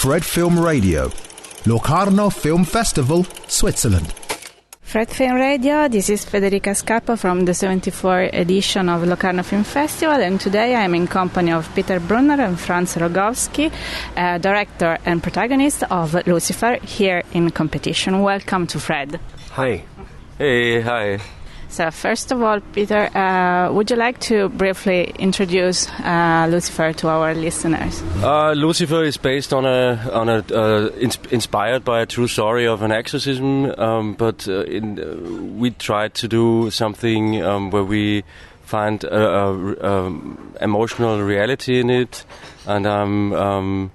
Fred Film Radio, Locarno Film Festival, Switzerland. Fred Film Radio, this is Federica Scarpa from the 74th edition of Locarno Film Festival, and today I am in company of Peter Brunner and Franz Rogowski, director and protagonist of LUZiFER, here in competition. Welcome to Fred. Hi. Hey, hi. So first of all, Peter, would you like to briefly introduce LUZiFER to our listeners? LUZiFER is based on inspired by a true story of an exorcism, but we tried to do something where we find emotional reality in it, and I'm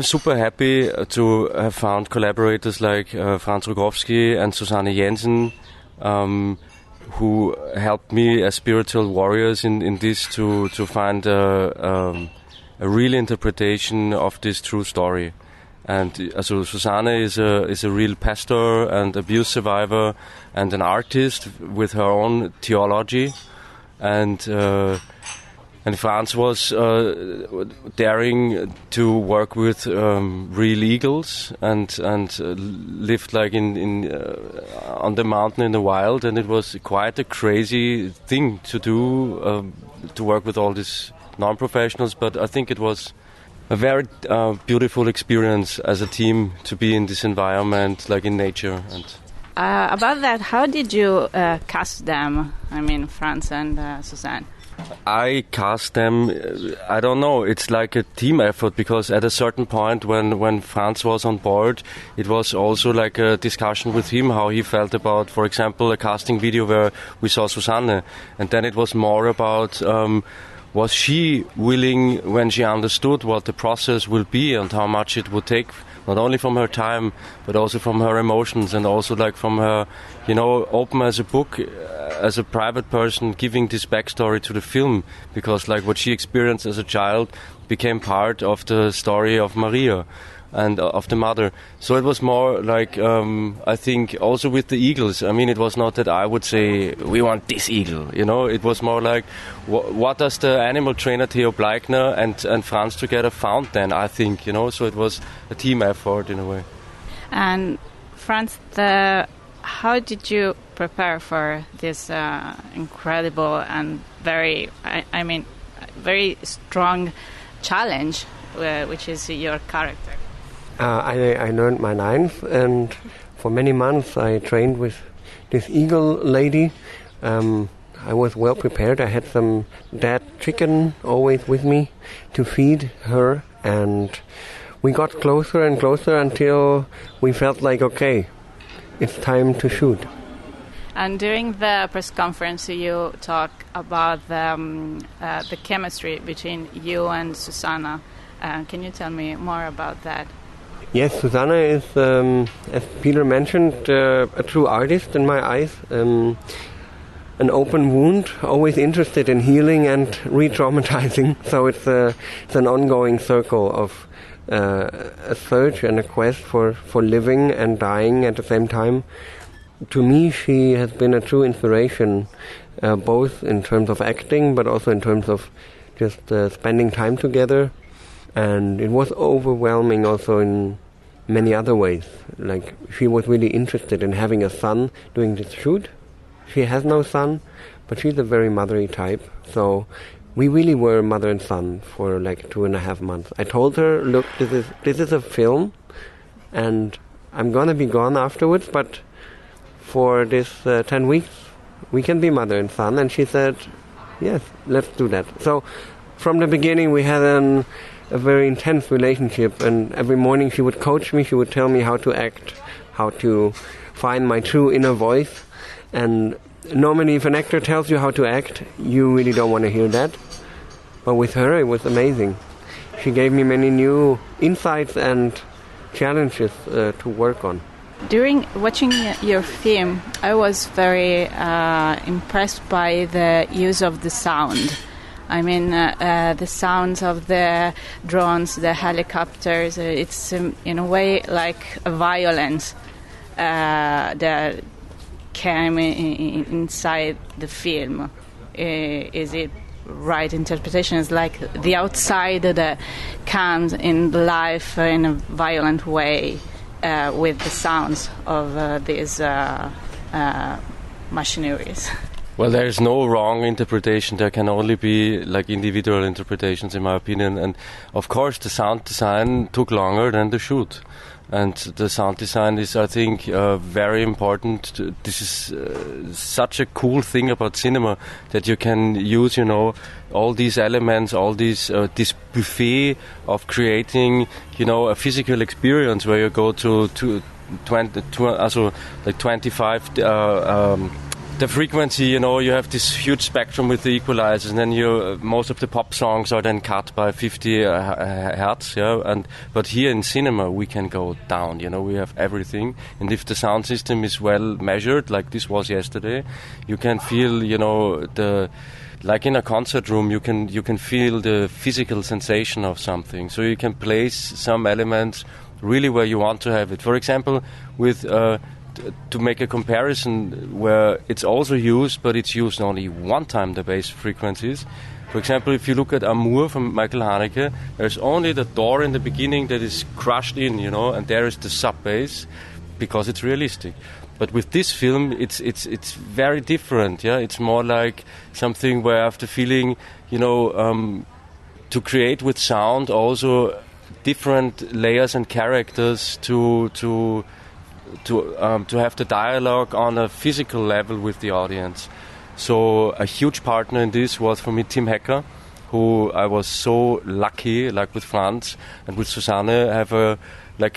super happy to have found collaborators like Franz Rogowski and Susanna Jensen, who helped me as spiritual warriors in this to find a real interpretation of this true story. And so Susanna is a real pastor and abuse survivor and an artist with her own theology, and Franz was daring to work with real eagles and lived like in on the mountain in the wild, and it was quite a crazy thing to do, to work with all these non-professionals. But I think it was a very beautiful experience as a team to be in this environment, like in nature. And about that, how did you cast them? I mean, Franz and Susanna. I cast them, I don't know, it's like a team effort, because at a certain point when Franz was on board, it was also like a discussion with him how he felt about, for example, a casting video where we saw Susanna, and then it was more about was she willing, when she understood what the process will be and how much it would take, not only from her time but also from her emotions, and also like from her, open as a book, as a private person, giving this backstory to the film, because like what she experienced as a child became part of the story of Maria and of the mother. So it was more like, I think also with the eagles, I mean, it was not that I would say we want this eagle, it was more like what does the animal trainer Theo Bleichner and Franz together found then, I think, so it was a team effort in a way. And Franz, how did you prepare for this incredible and very strong challenge, which is your character? I learned my lines, and for many months I trained with this eagle lady. I was well prepared. I had some dead chicken always with me to feed her, and we got closer and closer until we felt like, okay, it's time to shoot. And during the press conference, you talk about the chemistry between you and Susanna. Can you tell me more about that? Yes, Susanna is, as Peter mentioned, a true artist in my eyes. An open wound, always interested in healing and re-traumatizing. So it's an ongoing circle of a search and a quest for living and dying at the same time. To me, she has been a true inspiration, both in terms of acting, but also in terms of just spending time together. And it was overwhelming also in many other ways. Like, she was really interested in having a son doing this shoot. She has no son, but she's a very motherly type. So we really were mother and son for like 2.5 months. I told her, look, this is a film, and I'm gonna be gone afterwards, but for this 10 weeks, we can be mother and son. And she said, yes, let's do that. So from the beginning, we had a very intense relationship, and every morning she would coach me, she would tell me how to act, how to find my true inner voice. And normally if an actor tells you how to act, you really don't want to hear that. But with her, it was amazing. She gave me many new insights and challenges to work on. During watching your film, I was very impressed by the use of the sound. I mean, the sounds of the drones, the helicopters, it's in a way like a violence that came inside the film. Is it right interpretation is like the outside that comes in life in a violent way with the sounds of these machineries. Well, there is no wrong interpretation. There can only be like individual interpretations, in my opinion. And of course, the sound design took longer than the shoot. And the sound design is, I think, very important. This is such a cool thing about cinema, that you can use, all these elements, all these this buffet of creating, a physical experience where you go to 25. The frequency, you have this huge spectrum with the equalizers, and then most of the pop songs are then cut by 50 hertz, but here in cinema we can go down, we have everything, and if the sound system is well measured, like this was yesterday, you can feel, like in a concert room, you can feel the physical sensation of something, so you can place some elements really where you want to have it. For example, with to make a comparison where it's also used, but it's used only one time, the bass frequencies. For example, if you look at Amour from Michael Haneke, there's only the door in the beginning that is crushed in, and there is the sub bass, because it's realistic. But with this film, it's very different. Yeah, it's more like something where I have the feeling, to create with sound also different layers and characters to have the dialogue on a physical level with the audience. So a huge partner in this was for me Tim Hecker, who I was so lucky, like with Franz and with Susanna, have a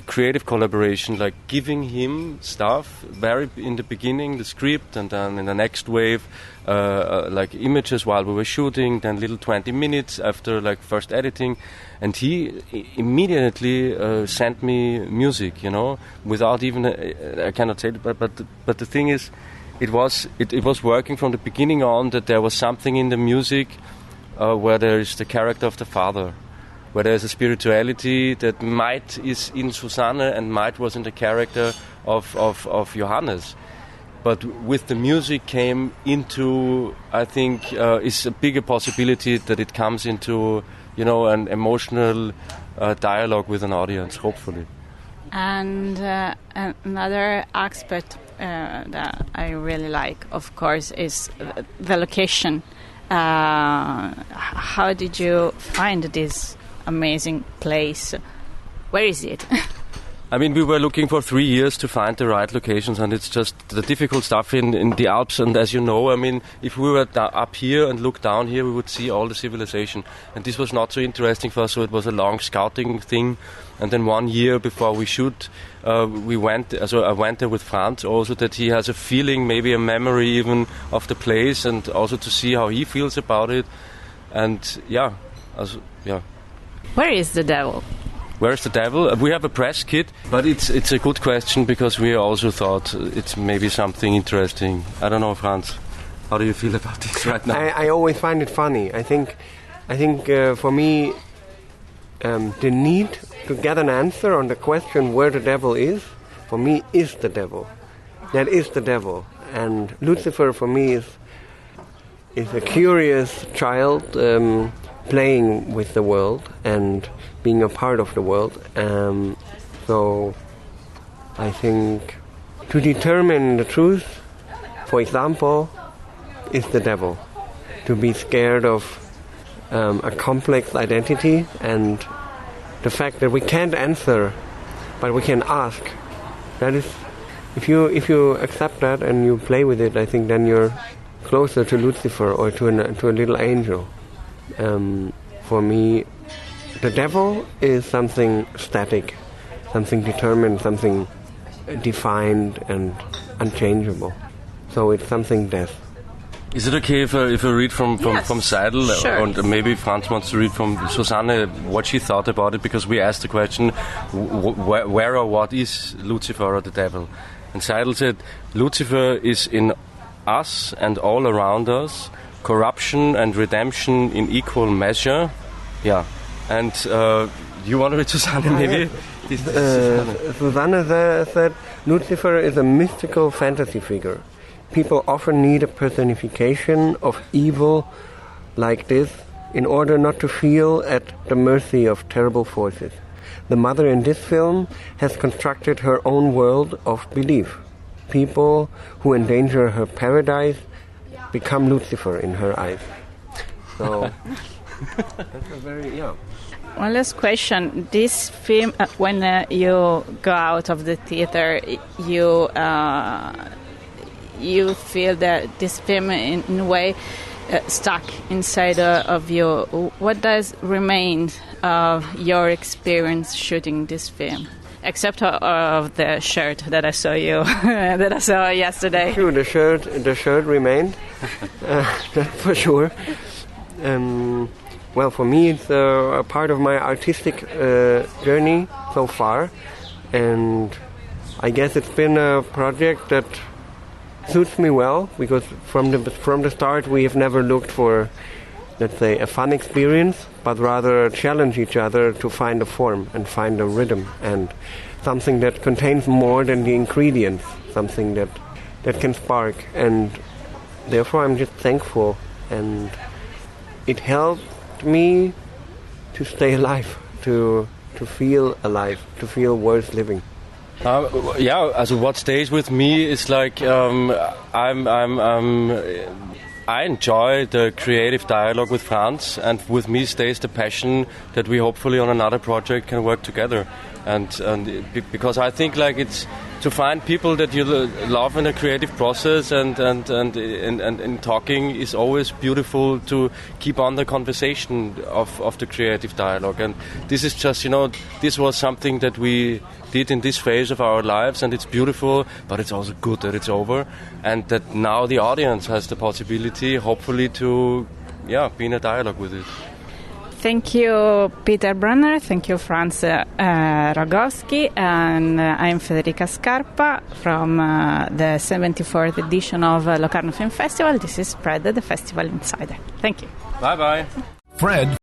creative collaboration, like giving him stuff very in the beginning, the script, and then in the next wave, like images while we were shooting, then little 20 minutes after first editing. And he immediately sent me music, without even I cannot say it, but the thing is, it was working from the beginning on, that there was something in the music where there is the character of the father, where there is a spirituality that might is in Susanna and might was in the character of Johannes. But with the music came into, I think, is a bigger possibility that it comes into, an emotional dialogue with an audience, hopefully. And another aspect that I really like, of course, is the location. How did you find this amazing place? Where is it? I mean, we were looking for 3 years to find the right locations, and it's just the difficult stuff in the Alps. And as you know, I mean, if we were up here and looked down here, we would see all the civilization. And this was not so interesting for us, so it was a long scouting thing. And then 1 year before we shoot, I went there with Franz also, that he has a feeling, maybe a memory even of the place, and also to see how he feels about it. And yeah. Where is the devil? Where's the devil? We have a press kit, but it's a good question, because we also thought it's maybe something interesting. I don't know, Franz. How do you feel about this right now? I always find it funny. I think for me, the need to get an answer on the question where the devil is, for me, is the devil. That is the devil. And Lucifer, for me, is a curious child playing with the world and being a part of the world. So I think to determine the truth, for example, is the devil. To be scared of a complex identity and the fact that we can't answer, but we can ask. That is, if you accept that and you play with it, I think then you're closer to Lucifer or to a little angel. For me, the devil is something static, something determined, something defined and unchangeable. So it's something death. Is it okay if I read from Seidel? Sure. And maybe Franz wants to read from Susanna what she thought about it, because we asked the question, where or what is Lucifer or the devil? And Seidel said, Lucifer is in us and all around us, corruption and redemption in equal measure. Yeah. And you want to read Susanna, maybe? Susanna said, Lucifer is a mystical fantasy figure. People often need a personification of evil like this in order not to feel at the mercy of terrible forces. The mother in this film has constructed her own world of belief. People who endanger her paradise become Lucifer in her eyes. So that's a very, yeah. One last question. This film, when you go out of the theater, you feel that this film, in a way, stuck inside of you. What does remain of your experience shooting this film, except of the shirt that I saw you that I saw yesterday? True, the shirt remained. That's for sure. Well, for me, it's a part of my artistic journey so far, and I guess it's been a project that suits me well, because from the start we have never looked for, let's say, a fun experience, but rather challenge each other to find a form and find a rhythm and something that contains more than the ingredients, something that can spark. And therefore I'm just thankful, and it helped me to stay alive, to feel alive, to feel worth living. Also what stays with me is like I enjoy the creative dialogue with Franz, and with me stays the passion that we hopefully on another project can work together. And because I think like it's to find people that you love in a creative process, and talking is always beautiful to keep on the conversation of the creative dialogue. And this is just, this was something that we did in this phase of our lives, and it's beautiful, but it's also good that it's over, and that now the audience has the possibility, hopefully, to be in a dialogue with it. Thank you, Peter Brunner. Thank you, Franz Rogowski. And I'm Federica Scarpa from the 74th edition of Locarno Film Festival. This is Fred, the Festival Insider. Thank you. Bye-bye. Fred